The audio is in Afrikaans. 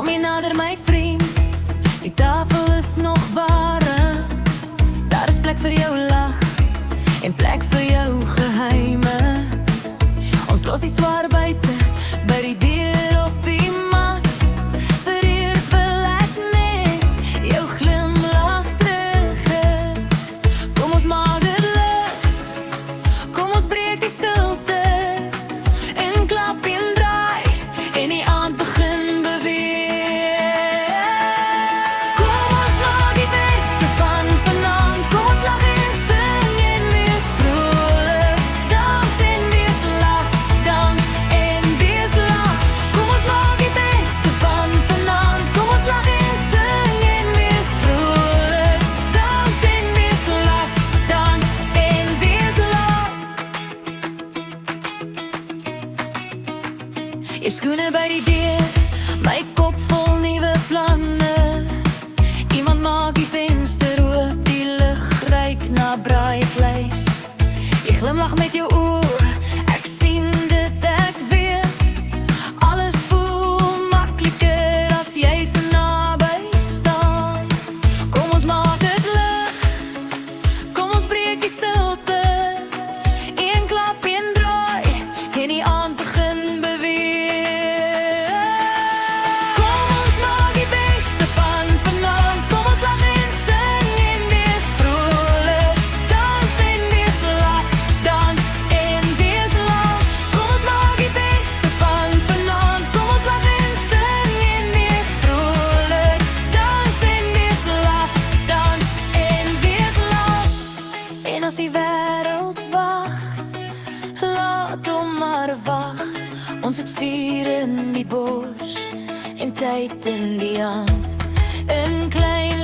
hier nader my vriend. Die tafel is nog warm. Daar is plek vir jou lag en plek vir jou geheime. Ons los die swaar buite by die deur op die mat. Vir eers wil ek net jou glimlach terug hê. Kom ons maak dit lig, kom ons breek die stiltes en klap en draai en die aand begin beweeg. Kom ons maak die beste van vanaand, kom ons lag en sing en wees vrolik. Dans en wees laf, dans en wees laf. Kom ons maak die beste van vanaand, kom ons lag en sing en wees vrolik. Dans en wees laf, dans en wees laf. Jou skoene by die deur, my kop vol nuwe planne. Iemand maak die venster oop, die lug ruik na braaivleis. Jy glimlach met jou oor, ek sien dit, ek weet. Alles voel makliker as jy so naby staan. Kom ons maak dit lig, kom ons breek die stiltes. Een klap en draai en die aand begin beweeg. Kom ons maak die beste van vanaand, kom ons lag en sing en wees vrolik. Dans en wees laf, dans en wees laf. Kom ons maak die beste van vanaand, kom ons lag en sing en wees vrolik. Dans en wees laf, dans en wees laf. En as die wêreld wag, laat hom maar wag. Ons het vuur in die bors en tyd in die hand. In klein